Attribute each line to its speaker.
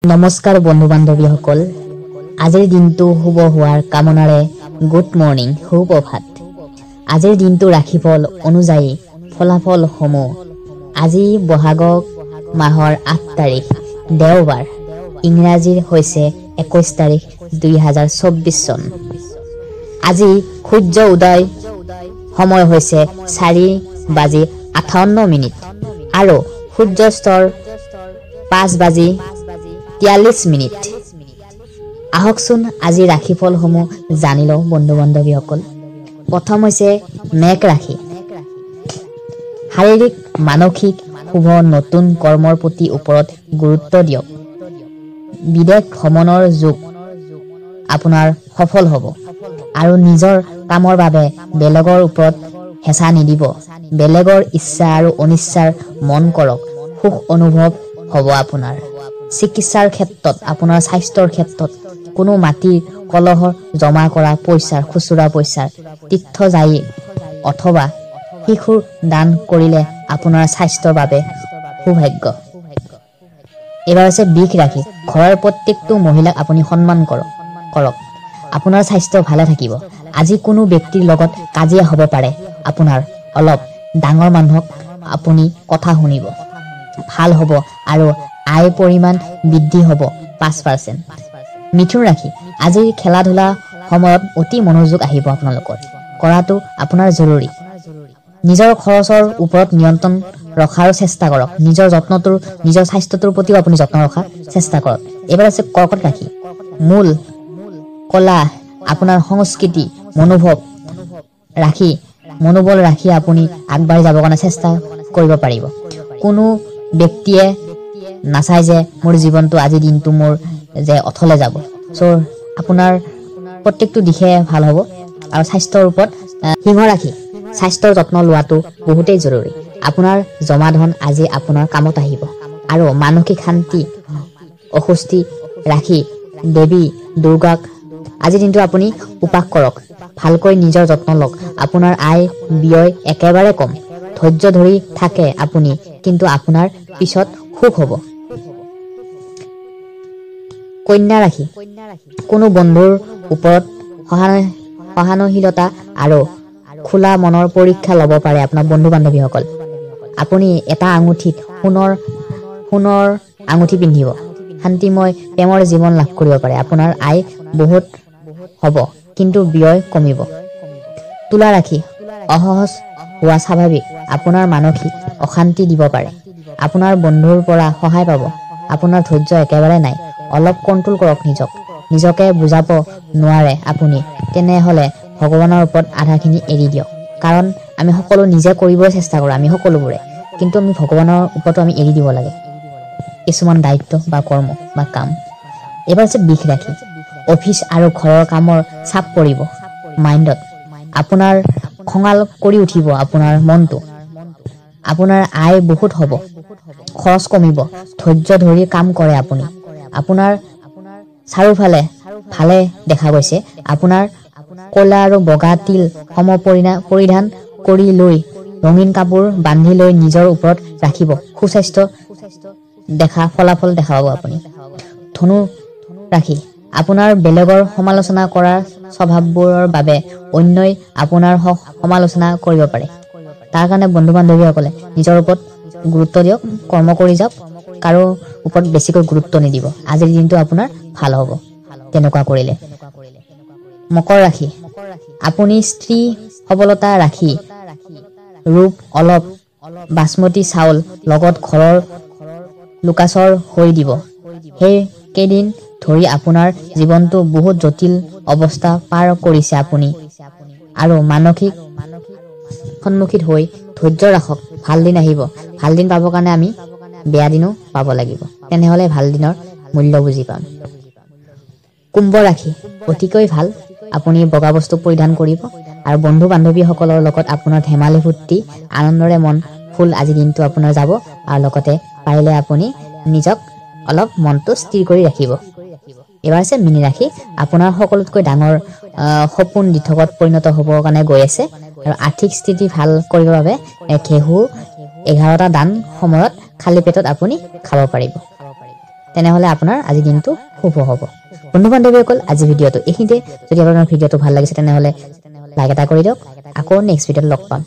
Speaker 1: নমস্কাৰ বন্ধু বান্ধৱীসকল, আজিৰ দিনটো শুভ হোৱাৰ কামনাৰে গুড মৰ্নিং, সুপ্ৰভাত। আজিৰ দিনটো ৰাশিফল অনুযায়ী ফলাফল সমূহ। আজি বহাগ মাহৰ 8 তাৰিখ দেওবাৰ, ইংৰাজীৰ হৈছে 21 তাৰিখ 2024 চন। আজি সূৰ্য উদয় সময় হৈছে 4:58 আৰু সূৰ্যাস্তৰ 5:43। আহকচোন আজি ৰাশিফল সমূহ জানি লওঁ বন্ধু বান্ধৱীসকল। প্ৰথম হৈছে মেঘ ৰাশি। শাৰীৰিক মানসিক শুভ নতুন কৰ্মৰ প্ৰতি ওপৰত গুৰুত্ব দিয়ক। বিদেশ ভ্ৰমণৰ যোগ আপোনাৰ সফল হ'ব আৰু নিজৰ কামৰ বাবে বেলেগৰ ওপৰত হেঁচা নিদিব। বেলেগৰ ইচ্ছা আৰু অনিচ্ছাৰ মন কৰক, সুখ অনুভৱ হ'ব আপোনাৰ। চিকিৎসাৰ ক্ষেত্ৰত, আপোনাৰ স্বাস্থ্যৰ ক্ষেত্ৰত কোনো মাটিৰ কলহৰ জমা কৰা পইচাৰ, খুচুৰা পইচাৰ তীৰ্থযায়ী অথবা শিশুৰ দান কৰিলে আপোনাৰ স্বাস্থ্যৰ বাবে সৌভাগ্য। এইবাৰ হৈছে বৃষ ৰাশি। ঘৰৰ প্ৰত্যেকটো মহিলাক আপুনি সন্মান কৰক। আপোনাৰ স্বাস্থ্য ভালে থাকিব। আজি কোনো ব্যক্তিৰ লগত কাজিয়া হ'ব পাৰে। আপোনাৰ অলপ ডাঙৰ মানুহক আপুনি কথা শুনিব, ভাল হ'ব আৰু আয় পৰিমাণ বৃদ্ধি হ'ব 5%। মিথুন ৰাশি। আজিৰ খেলা ধূলা সময়ত অতি মনোযোগ আহিব আপোনালোকৰ। কৰাটো আপোনাৰ জৰুৰী। নিজৰ খৰচৰ ওপৰত নিয়ন্ত্ৰণ ৰখাৰ চেষ্টা কৰক। নিজৰ স্বাস্থ্যটোৰ প্ৰতিও আপুনি যত্ন ৰখাৰ চেষ্টা কৰক। এইবাৰ আছে কৰ্কট ৰাশি। মূল কলা আপোনাৰ সংস্কৃতি মনোবল ৰাখি আপুনি আগবাঢ়ি যাবৰ কাৰণে চেষ্টা কৰিব পাৰিব। কোনো ব্যক্তিয়ে নাচায় যে মোৰ জীৱনটো আজিৰ দিনটো মোৰ যে অথলে যাব। আপোনাৰ প্ৰত্যেকটো দিশে ভাল হ'ব। আৰু স্বাস্থ্যৰ ওপৰত সিংহ ৰাশি। স্বাস্থ্যৰ যত্ন লোৱাটো বহুতেই জৰুৰী। আপোনাৰ জমা ধন আজি আপোনাৰ কামত আহিব আৰু মানসিক শান্তি অসুস্থি ৰাখি দেৱী দুৰ্গাক আজিৰ দিনটো আপুনি উপাস কৰক। ভালকৈ নিজৰ যত্ন লওক। আপোনাৰ আয় ব্যয় একেবাৰে কম। ধৈৰ্য ধৰি থাকে আপুনি, কিন্তু আপোনাৰ পিছত সুখ হ'ব। কন্যা ৰাশি। কোনো বন্ধুৰ ওপৰত সহানুশীলতা আৰু খোলা মনৰ পৰীক্ষা ল'ব পাৰে আপোনাৰ বন্ধু বান্ধৱীসকল। আপুনি এটা আঙুঠিত সোণৰ আঙুঠি পিন্ধিব। শান্তিময় প্ৰেমৰ জীৱন লাভ কৰিব পাৰে। আপোনাৰ আয় বহুত হ'ব, কিন্তু ব্যয় কমিব। তুলা ৰাশি। অসহজ হোৱা স্বাভাৱিক। আপোনাৰ মানসিক অশান্তি দিব পাৰে। আপোনাৰ বন্ধুৰ পৰা সহায় পাব। আপোনাৰ ধৈৰ্য একেবাৰে নাই। অলপ কণ্ট্ৰোল কৰক নিজকে বুজাব নোৱাৰে আপুনি, তেনেহ'লে ভগৱানৰ ওপৰত আধাখিনি এৰি দিয়ক। কাৰণ আমি সকলো নিজে কৰিবলৈ চেষ্টা কৰোঁ, আমি সকলোবোৰে, কিন্তু আমি ভগৱানৰ ওপৰতো আমি এৰি দিব লাগে কিছুমান দায়িত্ব বা কৰ্ম বা কাম। এইবাৰ হৈছে বৃষ ৰাশি। অফিচ আৰু ঘৰৰ কামৰ চাপ পৰিব মাইণ্ডত। আপোনাৰ খঙাল কৰি উঠিব আপোনাৰ মনটো। আপোনাৰ আয় বহুত হ'ব, খৰচ কমিব। ধৈৰ্য ধৰি কাম কৰে আপুনি। আপোনাৰ চাৰিওফালে ভালে দেখা গৈছে। আপোনাৰ ক'লা আৰু বগা তিল সম পৰিধান কৰি লৈ ৰঙীন কাপোৰ বান্ধি লৈ নিজৰ ওপৰত ৰাখিব। সুস্বাস্থ্য ফলাফল দেখা পাব আপুনি। ধনু ৰাশি। আপোনাৰ বেলেগৰ সমালোচনা কৰাৰ স্বভাৱবোৰৰ বাবে অন্যই আপোনাৰ সমালোচনা কৰিব পাৰে। তাৰ কাৰণে বন্ধু বান্ধৱীসকলে নিজৰ ওপৰত গুৰুত্ব দিয়ক, কৰ্ম কৰি যাওক, কাৰো ওপৰত বেছিকৈ গুৰুত্ব নিদিব। আজিৰ দিনটো আপোনাৰ ভাল হ'ব তেনেকুৱা কৰিলে। মকৰ ৰাশি। আপুনি স্ত্ৰী সবলতা ৰাখি ৰূপ অলপ বাচমতি চাউল লগত ঘৰৰ লোকাচৰ হৈ দিব। সেই কেইদিন ধৰি আপোনাৰ জীৱনটো বহুত জটিল অৱস্থা পাৰ কৰিছে আপুনি, আৰু মানসিক সন্মুখীন হৈ ধৈৰ্য ৰাখক। ভাল দিন আহিব। ভাল দিন পাবৰ কাৰণে আমি বেয়া দিনো পাব লাগিব, তেনেহ'লে ভাল দিনৰ মূল্য বুজি পাম। কুম্ভ ৰাশি। অতিকৈ ভাল। আপুনি বগা বস্তু পৰিধান কৰিব আৰু বন্ধু বান্ধৱীসকলৰ লগত আপোনাৰ ধেমালি ফূৰ্তি আনন্দৰে মন ফুল আজিৰ দিনটো আপোনাৰ যাব। আৰু লগতে পাৰিলে আপুনি নিজক অলপ মনটো স্থিৰ কৰি ৰাখিব। এইবাৰ আছে মীন ৰাশি। আপোনাৰ সকলোতকৈ ডাঙৰ সপোন দিঠকত পৰিণত হ'বৰ কাৰণে গৈ আছে আৰু আৰ্থিক স্থিতি ভাল কৰিবৰ বাবে ঘেঁহু 11টা দান সময়ত খালী পেটত আপুনি খাব পাৰিব। তেনেহলে আপোনাৰ আজি দিনটো শুভ হ'ব বন্ধু বান্ধৱীসকল আজি ভিডিঅটো এইখিনিতে যদি আপোনাৰ ভিডিঅটো ভাল লাগিছে তেনেহলে লাইক এটা কৰি দিয়ক আকৌ নেক্সট ভিডিঅ'ত লগ পাম